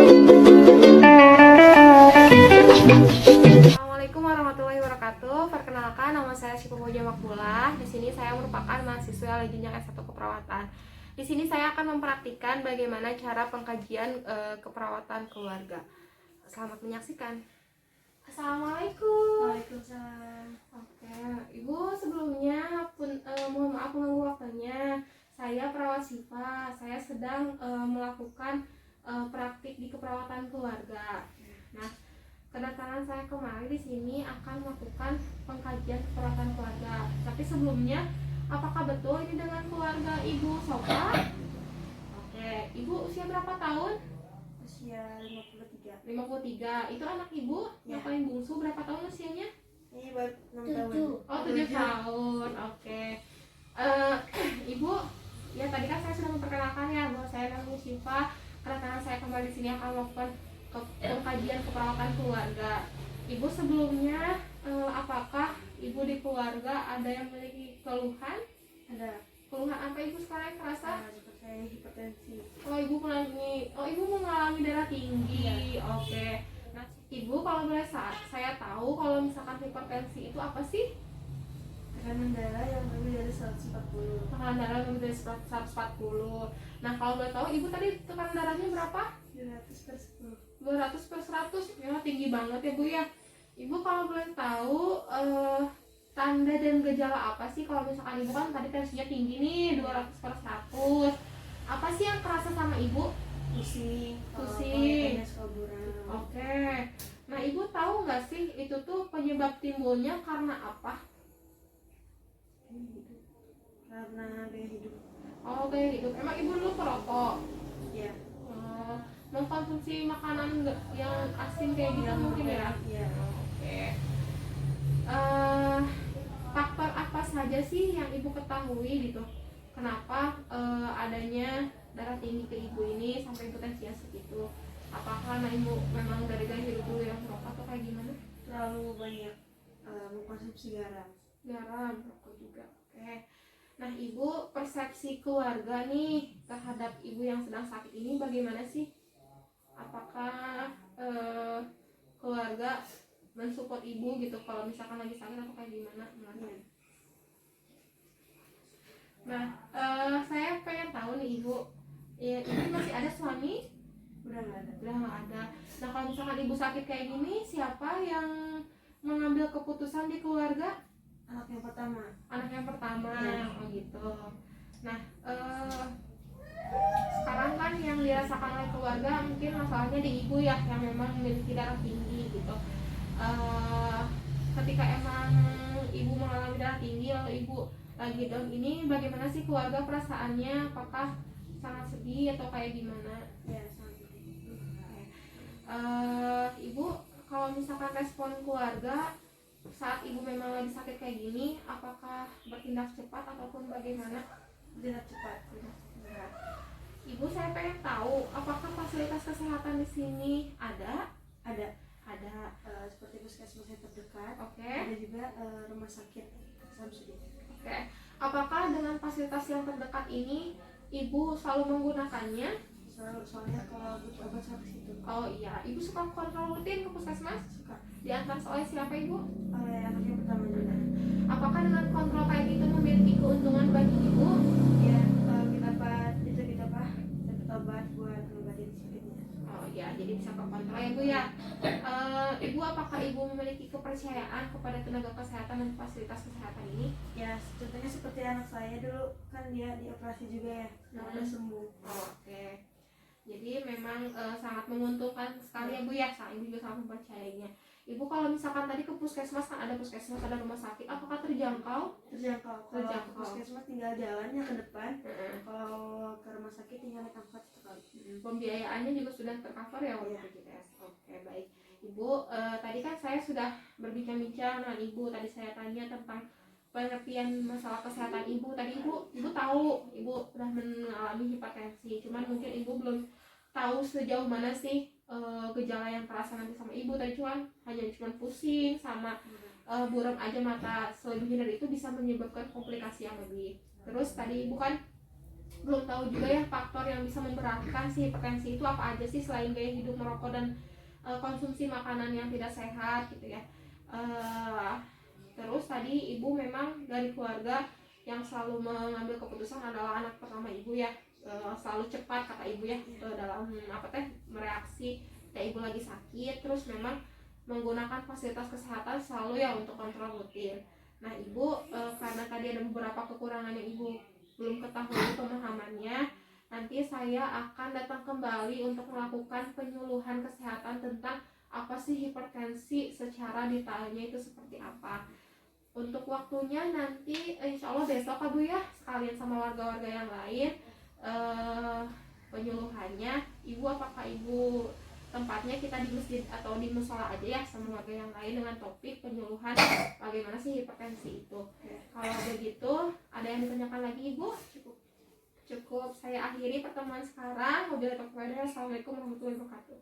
Assalamualaikum warahmatullahi wabarakatuh. Perkenalkan, nama saya Syifa Moja Makbulah. Di sini saya merupakan mahasiswa jenjang S1 keperawatan. Di sini saya akan mempraktikkan bagaimana cara pengkajian keperawatan keluarga. Selamat menyaksikan. Assalamualaikum. Waalaikumsalam. Oke, Ibu sebelumnya mohon maaf mengganggu waktunya. Saya perawat Syifa. Saya sedang melakukan praktik di keperawatan keluarga. Nah, kedatangan saya kemarin di sini akan melakukan pengkajian keperawatan keluarga. Tapi sebelumnya, apakah betul ini dengan keluarga Ibu Sofa? Oke, Ibu usia berapa tahun? Usia 53. 53. Itu anak Ibu yang Ya. paling bungsu berapa tahun usianya? Ini baru 6 tahun. Oh, 7 tahun. Oke. Ibu, ya tadi kan saya sudah memperkenalkan ya bahwa saya namanya Syifa. Kedatangan saya kembali di sini akan melakukan pengkajian keperawatan keluarga. Ibu sebelumnya apakah Ibu di keluarga ada yang memiliki keluhan? Ada Keluhan apa Ibu sekarang yang terasa? seperti hipertensi. Ibu mengalami darah tinggi. Oke. Nah, Ibu kalau boleh saya tahu kalau misalkan hipertensi itu apa sih? Tekanan darah yang lebih dari 140. Tekanan darah lebih dari 140. Nah, kalau boleh tahu Ibu tadi tekanan darahnya berapa? 200/10. 200/100. Ya, tinggi banget ya Bu ya. Ibu kalau boleh tahu tanda dan gejala apa sih kalau misalkan Ibu kan tadi tensinya tinggi nih 200/100. Apa sih yang kerasa sama Ibu? Pusing. Pusing. Suka buram. Oke. Nah, Ibu tahu nggak sih itu tuh penyebab timbulnya karena apa? Karena gaya hidup. Oh, gaya hidup. Emang Ibu dulu perokok? Ya. Mengkonsumsi makanan yang asin kayak gitu mungkin ya? Ya. Oke. Faktor apa saja sih yang Ibu ketahui gitu? Kenapa adanya darah tinggi ke Ibu ini sampai Ibu tensinya segitu? Apakah karena Ibu memang dari gaya hidup dulu yang merokok atau kayak gimana? Terlalu banyak mengkonsumsi garam. Garam, rokok juga. Oke. Nah, Ibu persepsi keluarga nih terhadap Ibu yang sedang sakit ini bagaimana sih? Apakah keluarga mensupport Ibu gitu kalau misalkan lagi sakit atau kayak gimana? Nah, saya pengen tahu nih Ibu, ya, Ibu masih ada suami? Udah nggak ada. Udah nggak ada. Nah, kalau misalkan Ibu sakit kayak gini, siapa yang mengambil keputusan di keluarga? Anak yang pertama. Anak yang pertama. Ya. Oh gitu. Nah, sekarang kan yang dirasakan oleh keluarga mungkin masalahnya di Ibu ya, yang memang memiliki darah tinggi gitu. Ketika emang Ibu mengalami darah tinggi lalu Ibu lagi down ini, bagaimana sih keluarga perasaannya? Apakah sangat sedih atau kayak gimana? Ya, sangat. Ibu kalau misalkan respon keluarga saat Ibu memang lagi sakit kayak gini, apakah bertindak cepat ataupun bagaimana? Tidak cepat. Ibu, saya pengen tahu apakah fasilitas kesehatan di sini ada? Ada Seperti puskesmas yang terdekat. Oke. Ada juga rumah sakit Samsudin. Oke. Apakah dengan fasilitas yang terdekat ini Ibu selalu menggunakannya? Soalnya kalau butuh obat saya ke situ. Oh iya, Ibu suka kontrol rutin ke puskesmas? Suka. Diantar oleh siapa Ibu? Oleh anak yang pertama juga. Apakah dengan kontrol kayak gitu memiliki keuntungan bagi Ibu? Ya, kita dapat obat buat mengobatin sakitnya. Oh iya, jadi bisa kontrol ya Bu ya. Ibu, apakah Ibu memiliki kepercayaan kepada tenaga kesehatan dan fasilitas kesehatan ini? Ya, contohnya seperti anak saya dulu kan dia dioperasi juga ya, udah sembuh. Oh, oke. Jadi memang sangat menguntungkan sekali ya Bu ya. Ibu juga sangat mempercayainya. Ibu kalau misalkan tadi ke puskesmas kan ada puskesmas, ada rumah sakit, apakah terjangkau? Terjangkau. Kalau ke puskesmas tinggal jalannya ke depan. Kalau ke rumah sakit tinggal naik angkot sekali. Pembiayaannya juga sudah tercover ya oleh BPJS. Oke, baik. Ibu, tadi kan saya sudah berbincang-bincang dengan Ibu. Tadi saya tanya tentang pengertian masalah kesehatan Ibu. Tadi Ibu tahu Ibu sudah mengalami hipertensi. Cuman mungkin Ibu belum tahu sejauh mana sih gejala yang terasa nanti sama Ibu. Tadi hanya pusing sama buram aja mata. Selebihnya dari itu bisa menyebabkan komplikasi yang lebih. Terus tadi Ibu kan belum tahu juga ya faktor yang bisa memberatkan si hipertensi itu apa aja sih selain gaya hidup merokok dan konsumsi makanan yang tidak sehat gitu ya. Terus tadi ibu memang dari keluarga yang selalu mengambil keputusan adalah anak pertama ibu ya. Selalu cepat kata ibu ya dalam mereaksi ketika ibu lagi sakit. Terus memang menggunakan fasilitas kesehatan selalu ya untuk kontrol rutin. Nah ibu karena tadi ada beberapa kekurangan yang ibu belum ketahui pemahamannya, nanti saya akan datang kembali untuk melakukan penyuluhan kesehatan tentang apa sih hipertensi secara detailnya itu seperti apa. Untuk waktunya nanti insya Allah besok Bu ya, sekalian sama warga-warga yang lain penyuluhannya. Ibu apakah ibu tempatnya kita di masjid atau di musola aja ya sama warga yang lain dengan topik penyuluhan bagaimana sih hipertensi itu. Kalau begitu ada yang ditanyakan lagi ibu? Cukup saya akhiri pertemuan sekarang. Wabillahi taufiq wal hidayah. Assalamualaikum warahmatullahi wabarakatuh.